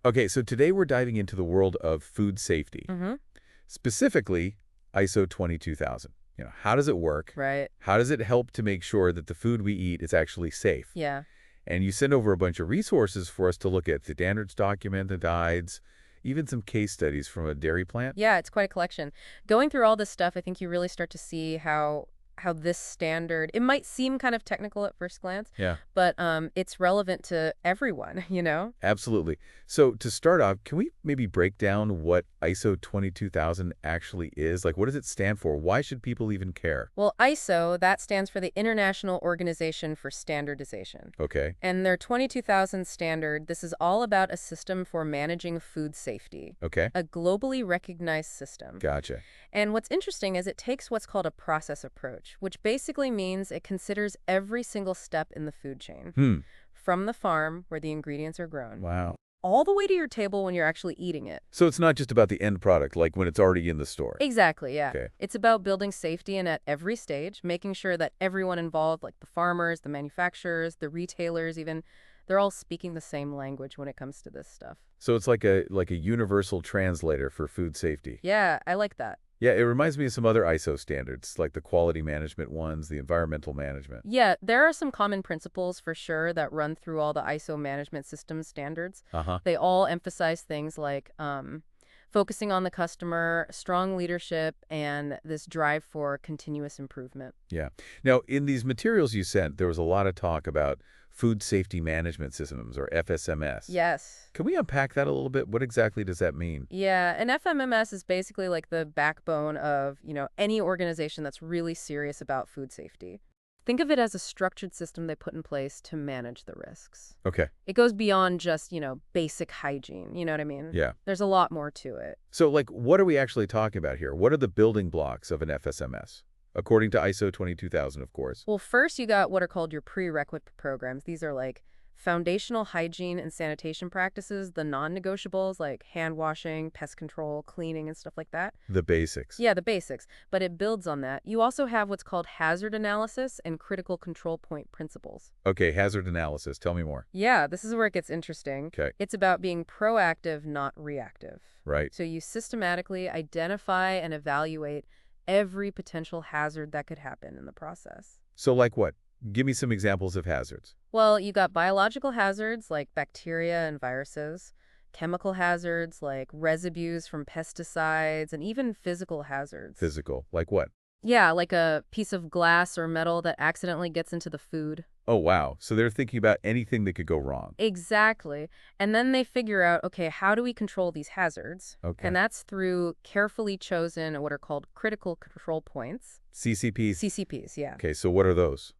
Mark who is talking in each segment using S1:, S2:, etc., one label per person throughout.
S1: Okay, so today we're diving into the world of food safety,
S2: Mm-hmm.
S1: specifically ISO 22000. How does it work?
S2: Right.
S1: How does it help to make sure that the food we eat is actually safe?
S2: Yeah.
S1: And you send over a bunch of resources for us to look at: the standards document, the guides, even some case studies from a dairy plant.
S2: Yeah, it's quite a collection. Going through all this stuff, I think you really start to see how this standard, it might seem kind of technical at first glance,
S1: Yeah,
S2: but it's relevant to everyone, you know?
S1: absolutely. So to start off, can we maybe break down what ISO 22000 actually is? Like, what does it stand for? Why should people even care?
S2: Well, ISO, that stands for the International Organization for Standardization.
S1: Okay,
S2: And their 22,000 standard, this is all about a system for managing food safety,
S1: okay,
S2: a globally recognized system.
S1: gotcha.
S2: And what's interesting is it takes what's called a process approach, which basically means it considers every single step in the food chain,
S1: Hmm,
S2: from the farm where the ingredients are grown,
S1: wow.
S2: all the way to your table when you're actually eating it.
S1: So it's not just about the end product, like when it's already in the store.
S2: Exactly, yeah.
S1: Okay.
S2: It's about building safety and at every stage, making sure that everyone involved, like the farmers, the manufacturers, the retailers even, they're all speaking the same language when it comes to this stuff.
S1: So it's like a universal translator for food safety.
S2: Yeah, I like that.
S1: Yeah, it reminds me of some other ISO standards, like the quality management ones, the environmental management.
S2: Yeah, there are some common principles for sure that run through all the ISO management system standards.
S1: Uh-huh.
S2: They all emphasize things like focusing on the customer, strong leadership, and this drive for continuous improvement.
S1: Yeah. Now, in these materials you sent, there was a lot of talk about food safety management systems, or FSMS.
S2: Yes.
S1: Can we unpack that a little bit? What exactly does that mean?
S2: Yeah, and FMMS is basically like the backbone of, any organization that's really serious about food safety. Think of it as a structured system they put in place to manage the risks.
S1: Okay.
S2: It goes beyond just, basic hygiene, you know what I mean?
S1: Yeah.
S2: There's a lot more to it.
S1: So, like, what are we actually talking about here? What are the building blocks of an FSMS? According to ISO 22000, of course.
S2: Well, first you got what are called your prerequisite programs. These are like foundational hygiene and sanitation practices, the non-negotiables like hand washing, pest control, cleaning, and stuff like that.
S1: The basics.
S2: Yeah, the basics, but it builds on that. You also have what's called hazard analysis and critical control point principles.
S1: Okay, hazard analysis. Tell me more.
S2: Yeah, this is where it gets interesting.
S1: Okay,
S2: It's about being proactive, not reactive.
S1: right.
S2: So you systematically identify and evaluate every potential hazard that could happen in the process.
S1: So, like what? Give me some examples of hazards.
S2: Well, you got biological hazards like bacteria and viruses, chemical hazards like residues from pesticides, and even physical hazards.
S1: Physical. Like what?
S2: Yeah, like a piece of glass or metal that accidentally gets into the food.
S1: Oh, wow. So they're thinking about anything that could go wrong.
S2: Exactly. And then they figure out, okay, how do we control these hazards?
S1: Okay.
S2: And that's through carefully chosen what are called critical control points.
S1: CCPs.
S2: CCPs, yeah.
S1: Okay, so what are those?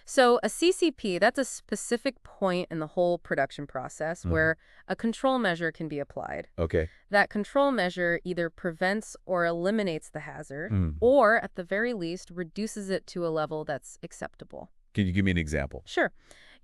S2: So a CCP, that's a specific point in the whole production process where a control measure can be applied.
S1: Okay.
S2: That control measure either prevents or eliminates the hazard,
S1: Mm.
S2: or at the very least reduces it to a level that's acceptable.
S1: Can you give me an example?
S2: Sure.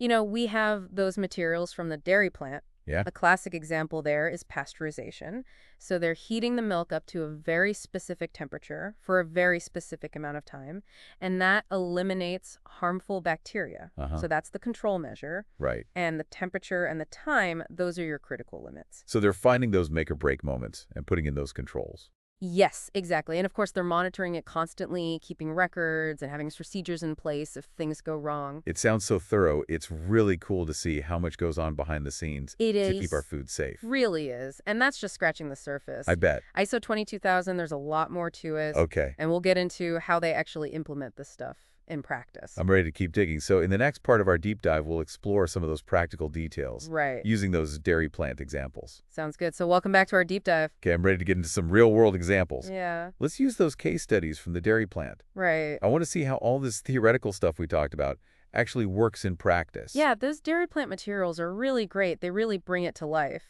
S2: We have those materials from the dairy plant.
S1: Yeah?
S2: A classic example there is pasteurization. So they're heating the milk up to a very specific temperature for a very specific amount of time, and that eliminates harmful bacteria.
S1: Uh-huh.
S2: So that's the control measure.
S1: Right.
S2: And the temperature and the time, those are your critical limits.
S1: So they're finding those make or break moments and putting in those controls.
S2: Yes, exactly. And of course, they're monitoring it constantly, keeping records and having procedures in place if things go wrong.
S1: It sounds so thorough. It's really cool to see how much goes on behind the scenes
S2: It
S1: to
S2: is.
S1: keep our food safe.
S2: Really is. And that's just scratching the surface.
S1: I bet.
S2: ISO 22000, there's a lot more to it.
S1: Okay.
S2: And we'll get into how they actually implement this stuff in practice.
S1: I'm ready to keep digging. So in the next part of our deep dive, we'll explore some of those practical details
S2: Right.
S1: using those dairy plant examples.
S2: Sounds good. So welcome back to our deep dive.
S1: Okay, I'm ready to get into some real-world examples.
S2: Yeah,
S1: Let's use those case studies from the dairy plant.
S2: right.
S1: I want to see how all this theoretical stuff we talked about actually works in practice.
S2: Yeah, those dairy plant materials are really great. They really bring it to life.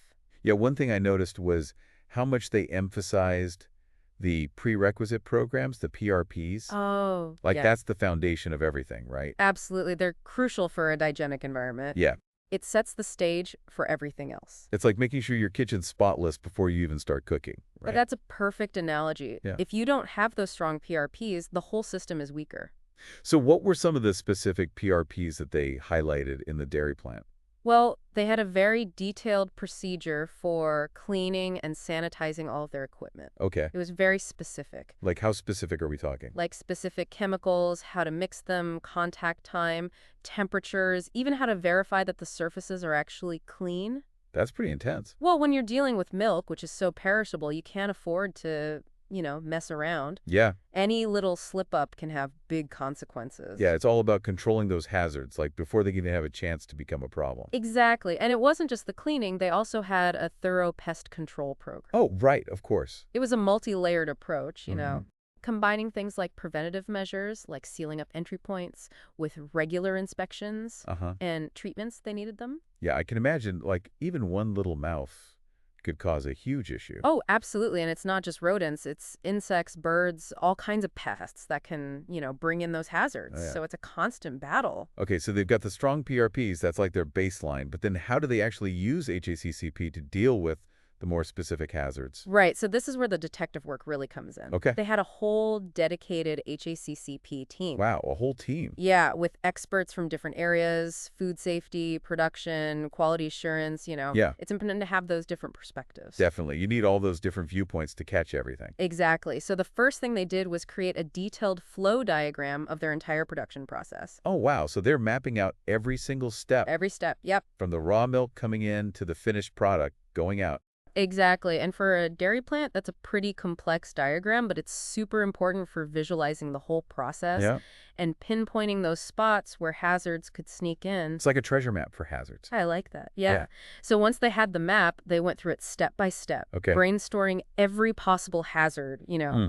S1: Yeah, one thing I noticed was how much they emphasized the prerequisite programs, the PRPs.
S2: Oh,
S1: Like
S2: yeah.
S1: that's the foundation of everything, right?
S2: Absolutely. They're crucial for a hygienic environment.
S1: Yeah.
S2: It sets the stage for everything else.
S1: It's like making sure your kitchen's spotless before you even start cooking,
S2: But
S1: right?
S2: that's a perfect analogy.
S1: Yeah.
S2: If you don't have those strong PRPs, the whole system is weaker.
S1: So what were some of the specific PRPs that they highlighted in the dairy plant?
S2: Well, they had a very detailed procedure for cleaning and sanitizing all of their equipment.
S1: Okay.
S2: It was very specific,
S1: Like how specific are we talking?
S2: like specific chemicals, how to mix them, contact time, temperatures, even how to verify that the surfaces are actually clean.
S1: That's pretty intense.
S2: Well, when you're dealing with milk, which is so perishable, you can't afford to, mess around.
S1: Yeah.
S2: Any little slip up can have big consequences.
S1: Yeah, it's all about controlling those hazards, like before they even have a chance to become a problem.
S2: Exactly. And it wasn't just the cleaning, they also had a thorough pest control program.
S1: Oh, right, of course.
S2: It was a multi-layered approach,
S1: Mhm.
S2: combining things like preventative measures, like sealing up entry points, with regular inspections
S1: Uh-huh.
S2: and treatments they needed them.
S1: Yeah, I can imagine, like, even one little mouth could cause a huge issue.
S2: Oh, absolutely. And it's not just rodents, it's insects, birds, all kinds of pests that can, bring in those hazards.
S1: Oh, yeah.
S2: So it's a constant battle.
S1: Okay, so they've got the strong PRPs, that's like their baseline, but then how do they actually use HACCP to deal with the more specific hazards?
S2: Right. So this is where the detective work really comes in.
S1: Okay.
S2: They had a whole dedicated HACCP team.
S1: Wow, a whole team.
S2: Yeah, with experts from different areas, food safety, production, quality assurance,
S1: Yeah,
S2: It's important to have those different perspectives.
S1: definitely. You need all those different viewpoints to catch everything.
S2: Exactly. So the first thing they did was create a detailed flow diagram of their entire production process.
S1: Oh, wow, so they're mapping out every single step
S2: Every step. Yep.
S1: from the raw milk coming in to the finished product going out.
S2: Exactly. And for a dairy plant, that's a pretty complex diagram, but it's super important for visualizing the whole process
S1: Yeah,
S2: and pinpointing those spots where hazards could sneak in.
S1: it's like a treasure map for hazards.
S2: I like that. Yeah.
S1: Yeah.
S2: So once they had the map, they went through it step by step,
S1: Okay.
S2: brainstorming every possible hazard,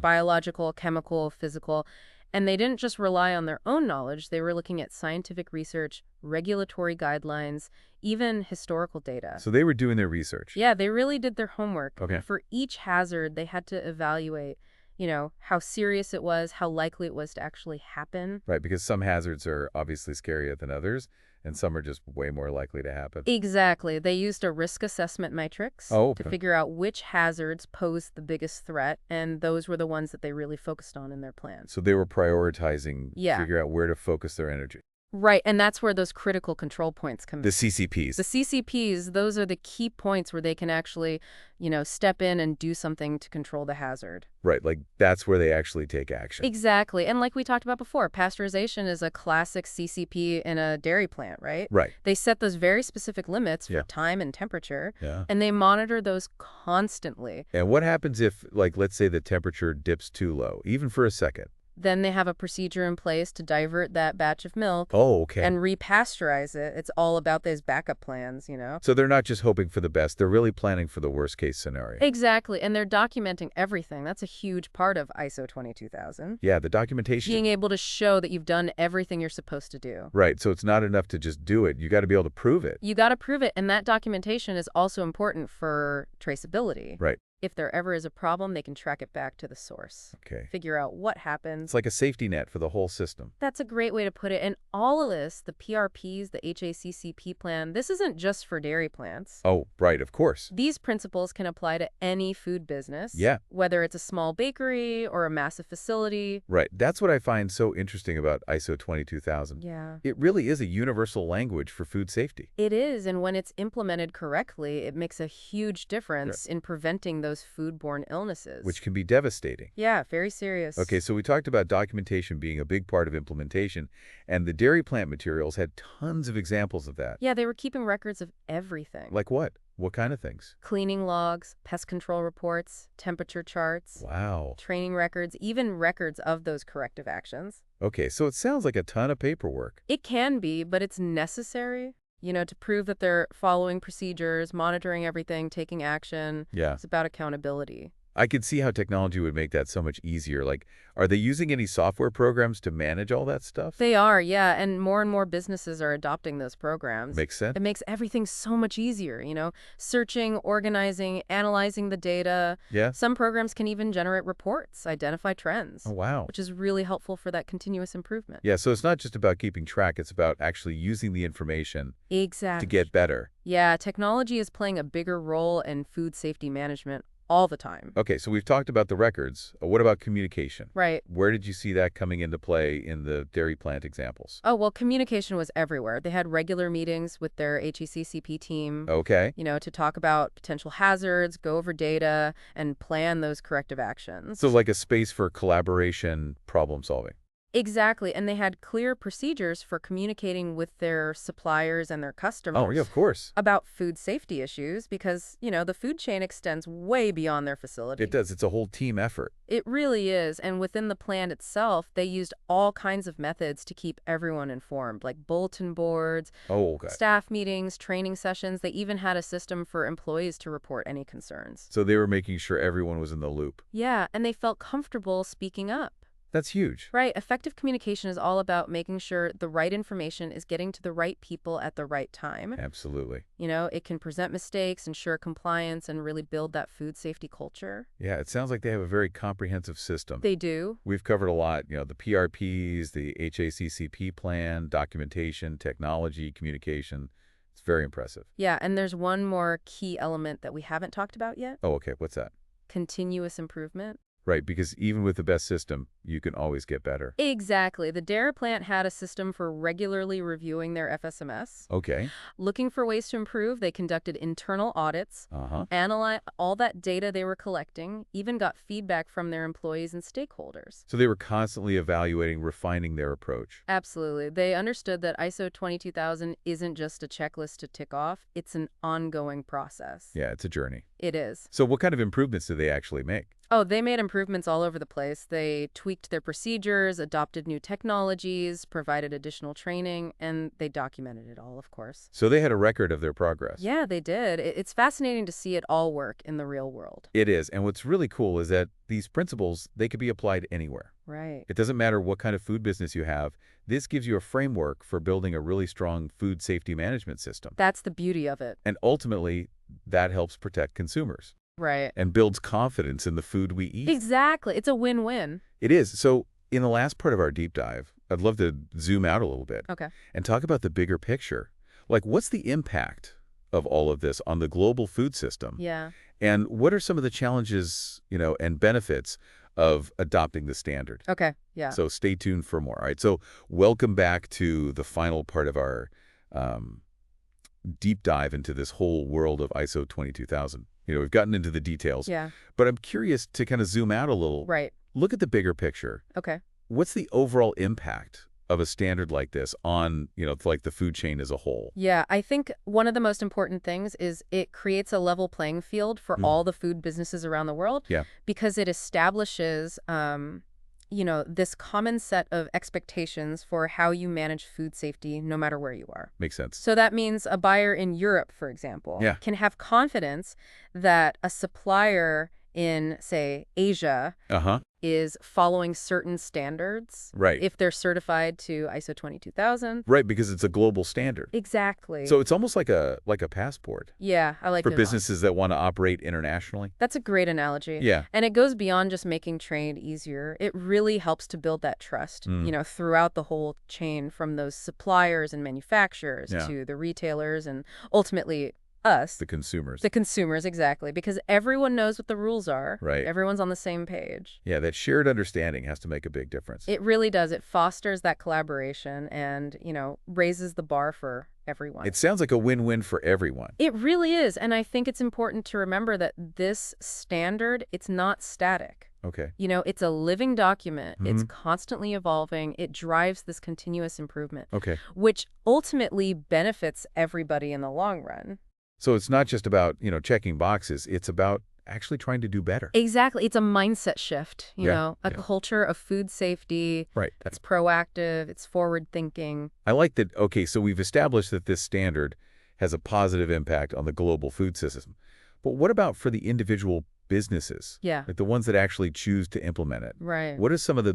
S2: biological, chemical, physical. And they didn't just rely on their own knowledge. They were looking at scientific research, regulatory guidelines, even historical data.
S1: So they were doing their research.
S2: Yeah, they really did their homework.
S1: Okay.
S2: For each hazard, they had to evaluate, how serious it was, how likely it was to actually happen.
S1: Right, because some hazards are obviously scarier than others, and some are just way more likely to happen.
S2: Exactly. They used a risk assessment matrix
S1: Oh,
S2: to
S1: okay.
S2: figure out which hazards posed the biggest threat, and those were the ones that they really focused on in their plans.
S1: So they were prioritizing,
S2: Yeah.
S1: figure out where to focus their energy.
S2: Right, and that's where those critical control points come in.
S1: The CCPs.
S2: The CCPs, those are the key points where they can actually, step in and do something to control the hazard.
S1: Right, like that's where they actually take action.
S2: Exactly. And like we talked about before, pasteurization is a classic CCP in a dairy plant, right?
S1: Right.
S2: They set those very specific limits for
S1: Yeah.
S2: time and temperature,
S1: Yeah.
S2: and they monitor those constantly.
S1: And what happens if, like, let's say the temperature dips too low, even for a second?
S2: Then they have a procedure in place to divert that batch of milk
S1: Oh, okay.
S2: and repasteurize it. It's all about those backup plans,
S1: So they're not just hoping for the best, they're really planning for the worst case scenario.
S2: Exactly, and they're documenting everything. That's a huge part of ISO 22000.
S1: Yeah, the documentation.
S2: Being able to show that you've done everything you're supposed to do.
S1: Right, so it's not enough to just do it. You got to be able to prove it.
S2: You got to prove it, and that documentation is also important for traceability.
S1: Right.
S2: If there ever is a problem, they can track it back to the source.
S1: Okay.
S2: Figure out what happened.
S1: It's like a safety net for the whole system.
S2: That's a great way to put it. And all of this, the PRPs, the HACCP plan, this isn't just for dairy plants.
S1: Oh, right, of course.
S2: These principles can apply to any food business.
S1: Yeah.
S2: Whether it's a small bakery or a massive facility.
S1: Right. That's what I find so interesting about ISO 22000.
S2: Yeah.
S1: It really is a universal language for food safety.
S2: It is, and when it's implemented correctly, it makes a huge difference in preventing those foodborne illnesses.
S1: Which can be devastating.
S2: Yeah, very serious.
S1: Okay, so we talked about documentation being a big part of implementation, and the dairy plant materials had tons of examples of that.
S2: Yeah, they were keeping records of everything.
S1: Like what? What kind of things?
S2: Cleaning logs, pest control reports, temperature charts,
S1: Wow.
S2: training records, even records of those corrective actions.
S1: Okay, so it sounds like a ton of paperwork.
S2: It can be, but it's necessary, to prove that they're following procedures, monitoring everything, taking action.
S1: Yeah.
S2: It's about accountability.
S1: I could see how technology would make that so much easier. Like, are they using any software programs to manage all that stuff?
S2: They are, yeah, and more businesses are adopting those programs.
S1: Makes sense.
S2: It makes everything so much easier, searching, organizing, analyzing the data.
S1: Yeah.
S2: Some programs can even generate reports, identify trends.
S1: Oh, wow.
S2: Which is really helpful for that continuous improvement.
S1: Yeah, so it's not just about keeping track, it's about actually using the information
S2: Exactly.
S1: to get better.
S2: Yeah, technology is playing a bigger role in food safety management all the time.
S1: Okay, so we've talked about the records. What about communication?
S2: Right.
S1: Where did you see that coming into play in the dairy plant examples?
S2: Oh, well, communication was everywhere. They had regular meetings with their HECCP team,
S1: Okay.
S2: to talk about potential hazards, go over data, and plan those corrective actions.
S1: So like a space for collaboration, problem solving.
S2: Exactly. And they had clear procedures for communicating with their suppliers and their
S1: Oh, yeah,
S2: customers
S1: of course.
S2: about food safety issues because, the food chain extends way beyond their
S1: It
S2: facility.
S1: does. It's a whole team effort.
S2: It really is. And within the plant itself, they used all kinds of methods to keep everyone informed, like bulletin boards,
S1: Oh, okay.
S2: staff meetings, training sessions. They even had a system for employees to report any concerns.
S1: So they were making sure everyone was in the loop.
S2: Yeah, and they felt comfortable speaking up.
S1: That's huge.
S2: Right. Effective communication is all about making sure the right information is getting to the right people at the right time.
S1: Absolutely.
S2: It can present mistakes, ensure compliance, and really build that food safety culture.
S1: Yeah, it sounds like they have a very comprehensive system.
S2: They do.
S1: We've covered a lot, the PRPs, the HACCP plan, documentation, technology, communication. It's very impressive.
S2: Yeah, and there's one more key element that we haven't talked about yet.
S1: Oh, okay. What's that?
S2: Continuous improvement.
S1: Right, because even with the best system, you can always get better.
S2: Exactly. The dairy plant had a system for regularly reviewing their FSMS.
S1: Okay.
S2: Looking for ways to improve, they conducted internal audits,
S1: Uh-huh.
S2: analyzed all that data they were collecting, even got feedback from their employees and stakeholders.
S1: So they were constantly evaluating, refining their approach.
S2: Absolutely. They understood that ISO 22000 isn't just a checklist to tick off. It's an ongoing process.
S1: Yeah, it's a journey.
S2: It is.
S1: So what kind of improvements did they actually make?
S2: Oh, they made improvements all over the place. They tweaked their procedures, adopted new technologies, provided additional training, and they documented it all, of course.
S1: So they had a record of their progress.
S2: Yeah, they did. It's fascinating to see it all work in the real world.
S1: It is. And what's really cool is that these principles, they could be applied anywhere.
S2: Right.
S1: It doesn't matter what kind of food business you have. This gives you a framework for building a really strong food safety management system.
S2: That's the beauty of it.
S1: And ultimately, that helps protect consumers
S2: Right.
S1: and builds confidence in the food we eat.
S2: Exactly. It's a win-win.
S1: It is. So in the last part of our deep dive, I'd love to zoom out a little bit
S2: Okay.
S1: and talk about the bigger picture. Like, what's the impact of all of this on the global food system?
S2: Yeah.
S1: And what are some of the challenges, and benefits of adopting the standard?
S2: Okay. Yeah.
S1: So stay tuned for more. All right. So welcome back to the final part of our deep dive into this whole world of ISO 22000. We've gotten into the details,
S2: Yeah.
S1: but I'm curious to kind of zoom out a little.
S2: Right.
S1: Look at the bigger picture.
S2: Okay.
S1: What's the overall impact of a standard like this on, like the food chain as a whole?
S2: Yeah, I think one of the most important things is it creates a level playing field for all the food businesses around the world.
S1: Yeah.
S2: Because it establishes, this common set of expectations for how you manage food safety no matter where you are.
S1: Makes sense.
S2: So that means a buyer in Europe, for example,
S1: Yeah.
S2: can have confidence that a supplier in, say, Asia
S1: Uh-huh.
S2: is following certain standards.
S1: Right.
S2: If they're certified to ISO 22000.
S1: Right, because it's a global standard.
S2: Exactly.
S1: So it's almost like a passport
S2: Yeah, I like
S1: for
S2: it a lot.
S1: businesses that want to operate internationally.
S2: That's a great analogy.
S1: Yeah.
S2: And it goes beyond just making trade easier. It really helps to build that trust, throughout the whole chain from those suppliers and manufacturers
S1: Yeah.
S2: to the retailers and ultimately us.
S1: The consumers.
S2: The consumers, exactly. Because everyone knows what the rules are.
S1: Right.
S2: Everyone's on the same page.
S1: Yeah, that shared understanding has to make a big difference.
S2: It really does. It fosters that collaboration and, raises the bar for everyone.
S1: It sounds like a win-win for everyone.
S2: It really is. And I think it's important to remember that this standard, it's not static.
S1: Okay.
S2: It's a living document. It's constantly evolving. It drives this continuous improvement,
S1: Okay.
S2: which ultimately benefits everybody in the long run.
S1: So it's not just about, checking boxes. It's about actually trying to do better.
S2: Exactly. It's a mindset shift, a
S1: Yeah.
S2: culture of food safety
S1: Right.
S2: that's proactive, it's forward-thinking.
S1: I like that. Okay, so we've established that this standard has a positive impact on the global food system. But what about for the individual businesses?
S2: Yeah.
S1: Like the ones that actually choose to implement it?
S2: Right.
S1: What are some of the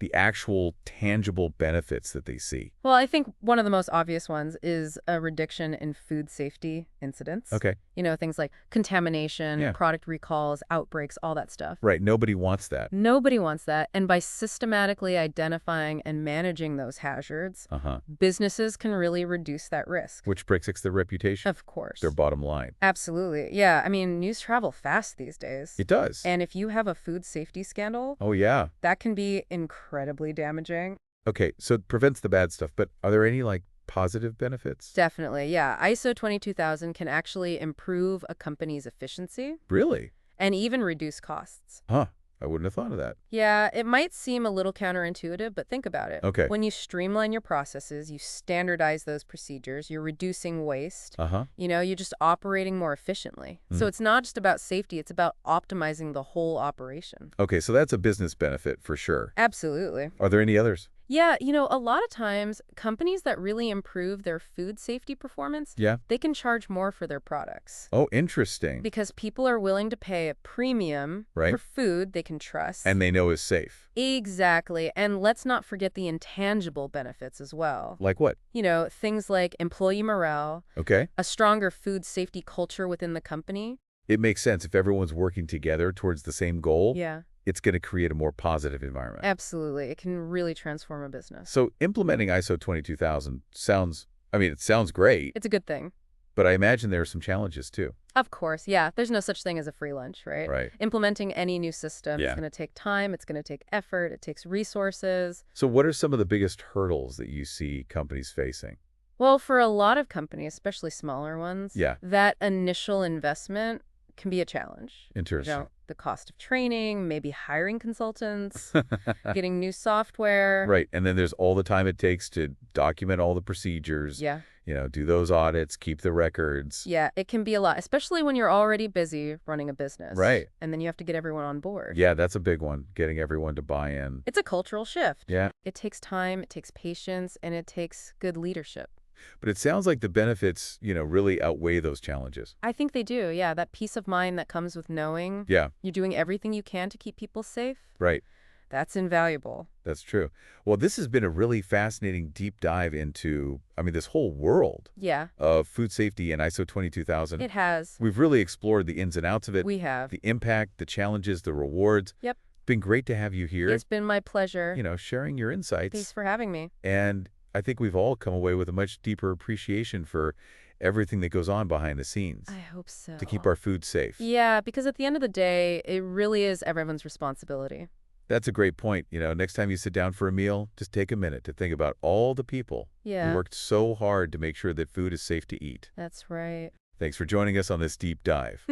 S1: the actual tangible benefits that they see?
S2: Well, I think one of the most obvious ones is a reduction in food safety incidents.
S1: Okay.
S2: Things like contamination,
S1: Yeah.
S2: product recalls, outbreaks, all that stuff.
S1: Right. Nobody wants that.
S2: Nobody wants that. And by systematically identifying and managing those hazards,
S1: Uh-huh.
S2: businesses can really reduce that risk.
S1: Which protects their reputation,
S2: Of course.
S1: their bottom line.
S2: Absolutely. Yeah. I mean, news travel fast these days.
S1: It does.
S2: And if you have a food safety scandal,
S1: Oh, yeah.
S2: that can be incredibly damaging.
S1: Okay, so it prevents the bad stuff, but are there any, positive benefits?
S2: Definitely. Yeah. ISO 22000 can actually improve a company's efficiency
S1: Really?
S2: and even reduce costs.
S1: Huh. I wouldn't have thought of that.
S2: Yeah, it might seem a little counterintuitive, but think about it.
S1: Okay.
S2: When you streamline your processes, you standardize those procedures, you're reducing waste,
S1: Uh-huh.
S2: you're just operating more efficiently. So it's not just about safety, it's about optimizing the whole operation.
S1: Okay, so that's a business benefit for sure.
S2: Absolutely.
S1: Are there any others?
S2: Yeah, a lot of times, companies that really improve their food safety performance,
S1: Yeah.
S2: they can charge more for their products.
S1: Oh, interesting.
S2: Because people are willing to pay a premium
S1: Right.
S2: for food they can trust.
S1: And they know is safe.
S2: Exactly. And let's not forget the intangible benefits as well.
S1: Like what?
S2: Things like employee morale,
S1: Okay.
S2: a stronger food safety culture within the company.
S1: It makes sense if everyone's working together towards the same goal.
S2: Yeah,
S1: It's going to create a more positive environment.
S2: absolutely. It can really transform a business.
S1: So implementing ISO 22000 it sounds great,
S2: It's a good thing.
S1: but I imagine there are some challenges too.
S2: Of course, yeah. There's no such thing as a free lunch, right?
S1: Right.
S2: Implementing any new system is
S1: Yeah.
S2: going to take time, it's going to take effort, it takes resources.
S1: So what are some of the biggest hurdles that you see companies facing?
S2: Well, for a lot of companies, especially smaller ones,
S1: Yeah.
S2: that initial investment can be a challenge.
S1: Interesting.
S2: The cost of training, maybe hiring consultants, getting new software.
S1: Right. And then there's all the time it takes to document all the procedures,
S2: Yeah.
S1: Do those audits, keep the records.
S2: Yeah, it can be a lot, especially when you're already busy running a business.
S1: Right.
S2: And then you have to get everyone on board.
S1: Yeah, that's a big one, getting everyone to buy in.
S2: It's a cultural shift.
S1: Yeah.
S2: It takes time, it takes patience, and it takes good leadership.
S1: But it sounds like the benefits, really outweigh those challenges.
S2: I think they do, yeah. That peace of mind that comes with knowing
S1: Yeah,
S2: you're doing everything you can to keep people safe,
S1: right.
S2: that's invaluable.
S1: That's true. Well, this has been a really fascinating deep dive into, this whole world
S2: Yeah,
S1: of food safety and ISO 22000.
S2: it has.
S1: We've really explored the ins and outs of it,
S2: We have.
S1: the impact, the challenges, the rewards.
S2: Yep.
S1: Been great to have you here,
S2: It's been my pleasure.
S1: sharing your insights.
S2: Thanks for having me.
S1: And I think we've all come away with a much deeper appreciation for everything that goes on behind the scenes
S2: I hope so.
S1: to keep our food safe.
S2: Yeah, because at the end of the day, it really is everyone's responsibility.
S1: That's a great point. Next time you sit down for a meal, just take a minute to think about all the people
S2: Yeah.
S1: who worked so hard to make sure that food is safe to eat.
S2: That's right.
S1: Thanks for joining us on this deep dive.